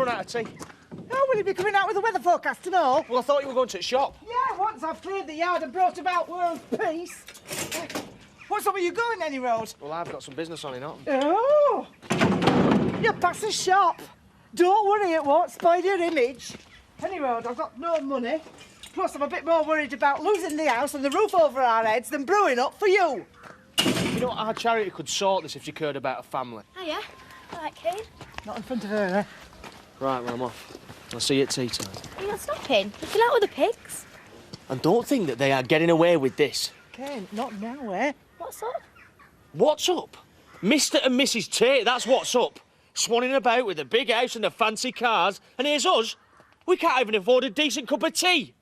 run out of tea. Oh, will you be coming out with the weather forecast to know? Well, I thought you were going to the shop. Yeah, once I've cleared the yard and brought about world peace. What's up with you going any road? Well, I've got some business on in Otten. Oh! You pass a shop. Don't worry, it won't spoil your image. Any road, I've got no money. Plus, I'm a bit more worried about losing the house and the roof over our heads than brewing up for you. You know what, our charity could sort this if you cared about a family. Oh, yeah? I like Kane. Not in front of her, eh? Right, well, I'm off. I'll see you at tea time. You're not stopping? You feel out with the pigs? And don't think that they are getting away with this. Kane, not now, eh? What's up? What's up? Mr. and Mrs. Tate, that's what's up. Swanning about with the big house and the fancy cars, and here's us. We can't even afford a decent cup of tea.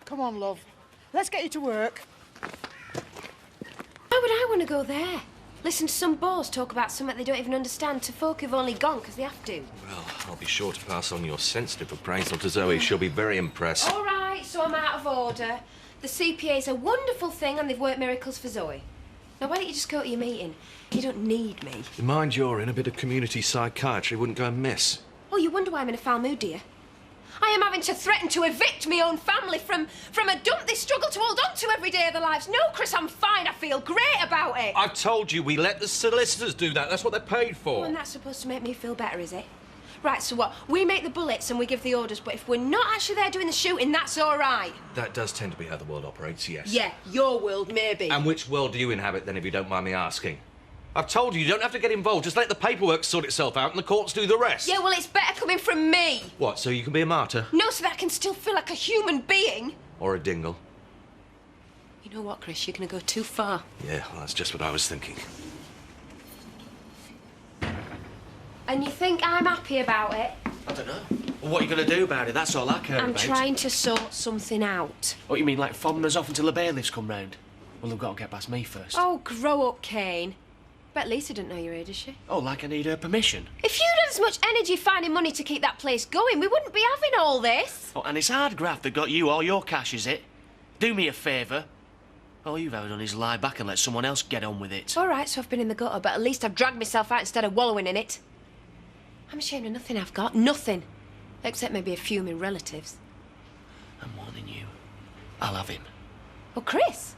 Come on, love. Let's get you to work. Why would I want to go there? Listen to some boors talk about something they don't even understand to folk who've only gone because they have to. Well, I'll be sure to pass on your sensitive appraisal to Zoe. She'll be very impressed. All right, so I'm out of order. The CPA's a wonderful thing and they've worked miracles for Zoe. Now, why don't you just go to your meeting? You don't need me. Mind you're in, a bit of community psychiatry wouldn't go amiss. Oh, you wonder why I'm in a foul mood, do you? I am having to threaten to evict my own family from a dump they struggle to hold on to every day of their lives. No, Chris, I'm fine. I feel great about it. I've told you, we let the solicitors do that. That's what they're paid for. Oh, and that's supposed to make me feel better, is it? Right, so what? We make the bullets and we give the orders, but if we're not actually there doing the shooting, that's all right. That does tend to be how the world operates, yes. Yeah, your world, maybe. And which world do you inhabit, then, if you don't mind me asking? I've told you, you don't have to get involved. Just let the paperwork sort itself out and the courts do the rest. Yeah, well, it's better coming from me. What, so you can be a martyr? No, so that I can still feel like a human being. Or a dingle? You know what, Chris? You're going to go too far. Yeah, well, that's just what I was thinking. And you think I'm happy about it? I don't know. Well, what are you going to do about it? That's all I care I'm about. trying to sort something out. What, you mean, like fobbing us off until the bailiffs come round? Well, they've got to get past me first. Oh, grow up, Kane. Bet Lisa didn't know you were here, does she? Oh, like I need her permission? If you'd had as much energy finding money to keep that place going, we wouldn't be having all this. Oh, and it's hard graft that got you all your cash, is it? Do me a favour. All you've ever done is lie back and let someone else get on with it. All right, so I've been in the gutter, but at least I've dragged myself out instead of wallowing in it. I'm ashamed of nothing I've got. Nothing. Except maybe a few of my relatives. I'm warning you. I'll have him. Oh, Chris?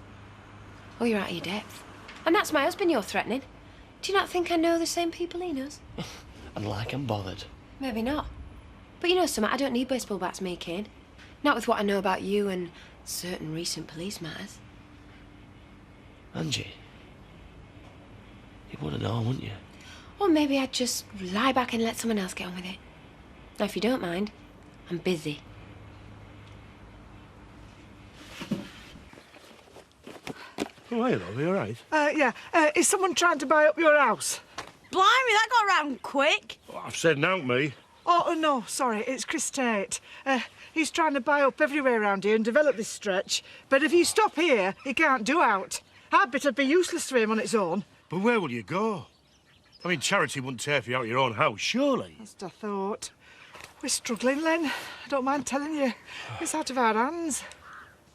Oh, you're out of your depth. And that's my husband you're threatening. Do you not think I know the same people he knows? And like I'm bothered. Maybe not. But you know something, I don't need baseball bats, me, Kane. Not with what I know about you and certain recent police matters. Angie, you want to know, wouldn't you? Or maybe I'd just lie back and let someone else get on with it. Now, if you don't mind, I'm busy. Oh, hello, are you all right? Yeah. Is someone trying to buy up your house? Blimey, that got round quick. Well, I've said no, me. Oh, no, sorry, it's Chris Tate. He's trying to buy up everywhere around here and develop this stretch. But if you stop here, he can't do out. Our bit'd be useless to him on its own. But where will you go? I mean, charity wouldn't tear for you out of your own house, surely. That's what I thought. We're struggling, Len. I don't mind telling you. It's out of our hands.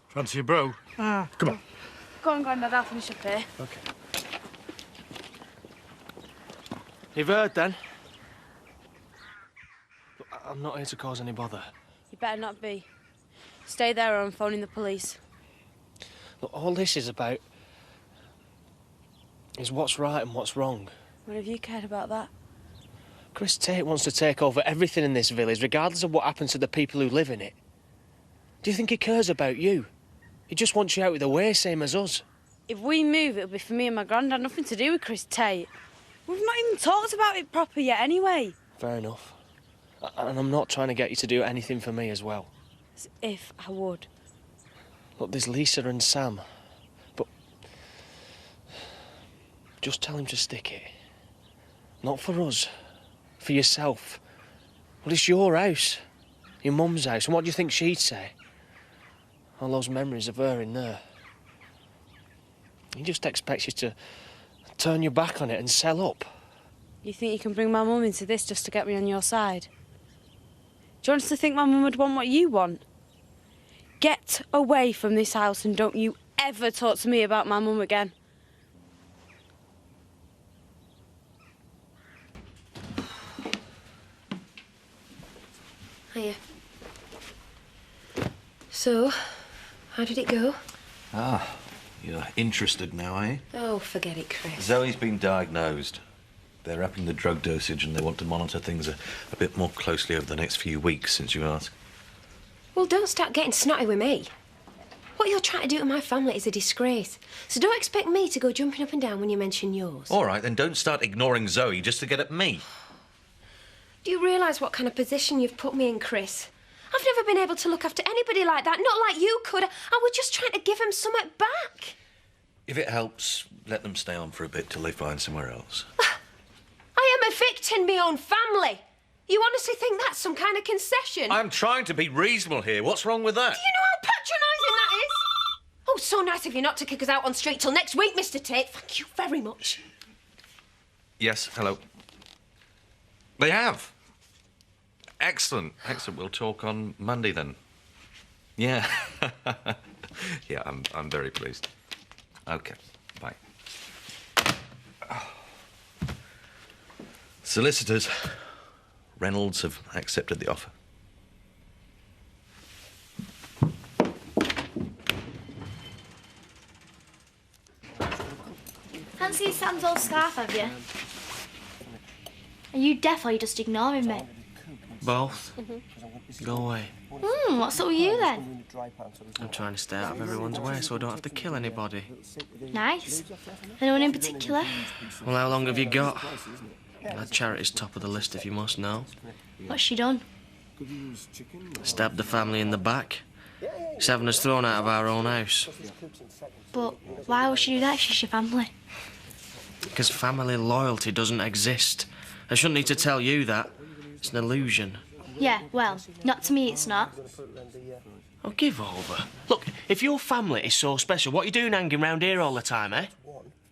Fancy a brew? Ah. Come on. Go on, Grandad, I'll finish up here. OK. You've heard, then? Look, I'm not here to cause any bother. You better not be. Stay there or I'm phoning the police. Look, all this is about is what's right and what's wrong. When have you cared about that? Chris Tate wants to take over everything in this village, regardless of what happens to the people who live in it. Do you think he cares about you? He just wants you out of the way, same as us. If we move, it'll be for me and my granddad, nothing to do with Chris Tate. We've not even talked about it proper yet anyway. Fair enough. And I'm not trying to get you to do anything for me as well. As if I would. Look, there's Lisa and Sam. But just tell him to stick it. Not for us. For yourself. Well, it's your house. Your mum's house. And what do you think she'd say? All those memories of her in there. He just expects you to turn your back on it and sell up. You think you can bring my mum into this just to get me on your side? Do you want us to think my mum would want what you want? Get away from this house and don't you ever talk to me about my mum again. Hiya. So, how did it go? Ah, you're interested now, eh? Oh, forget it, Chris. Zoe's been diagnosed. They're upping the drug dosage and they want to monitor things a bit more closely over the next few weeks, since you asked. Well, don't start getting snotty with me. What you're trying to do to my family is a disgrace. So don't expect me to go jumping up and down when you mention yours. All right, then don't start ignoring Zoe just to get at me. Do you realise what kind of position you've put me in, Chris? I've never been able to look after anybody like that, not like you could. I was just trying to give them something back. If it helps, let them stay on for a bit till they find somewhere else. I am evicting my own family. You honestly think that's some kind of concession? I'm trying to be reasonable here. What's wrong with that? Do you know how patronising that is? Oh, so nice of you not to kick us out on street till next week, Mr. Tate. Thank you very much. Yes, hello. They have. Excellent, excellent. We'll talk on Monday then. Yeah. Yeah, I'm very pleased. Okay, bye. Solicitors. Reynolds have accepted the offer. Fancy Sam's old scarf, have you? Are you deaf or are you just ignoring me? Both. Go away. What's up with you then? I'm trying to stay out of everyone's way so I don't have to kill anybody. Nice. Anyone in particular? Well, how long have you got? That charity's top of the list, if you must know. What's she done? Stabbed the family in the back. She's having us thrown out of our own house. But why would she do that if she's your family? Because family loyalty doesn't exist. I shouldn't need to tell you that. It's an illusion. Yeah, well, not to me it's not. Oh, give over. Look, if your family is so special, what are you doing hanging round here all the time, eh?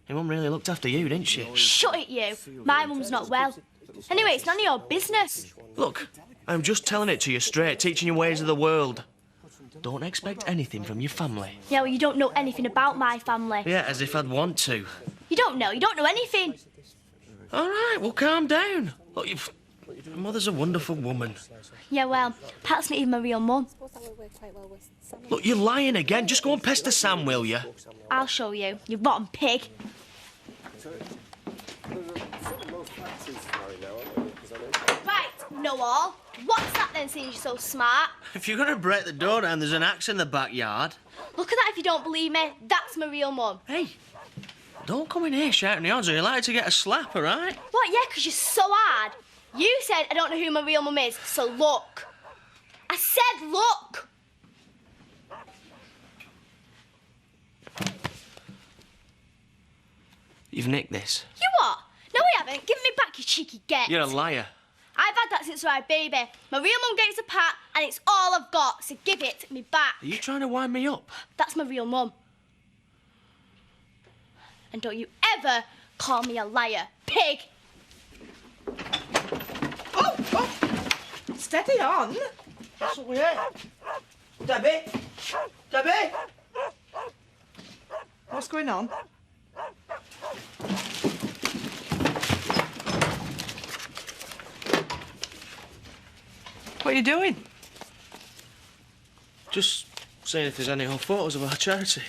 Your mum really looked after you, didn't she? Shut it, you. My mum's not well. Anyway, it's none of your business. Look, I'm just telling it to you straight, teaching you ways of the world. Don't expect anything from your family. Yeah, well, you don't know anything about my family. Yeah, as if I'd want to. You don't know anything. All right, well, calm down. Look, your mother's a wonderful woman. Yeah, well, Pat's not even my real mum. Look, you're lying again. Just go and pester Sam, will you? I'll show you, you rotten pig. Right, know all. What's that then, seeing you're so smart? If you're going to break the door down, there's an axe in the backyard. Look at that if you don't believe me. That's my real mum. Hey, don't come in here shouting the odds or you're likely to get a slap, all right? What, yeah, 'cause you're so hard. You said I don't know who my real mum is, so look. I said look. You've nicked this. You what? No, I haven't. Give me back, you cheeky get. You're a liar. I've had that since I was a baby. My real mum gave us a pat, and it's all I've got, so give it me back. Are you trying to wind me up? That's my real mum. And don't you ever call me a liar, pig. Oh! Steady on. So, yeah. Debbie? Debbie? What's going on? What are you doing? Just seeing if there's any old photos of our charity.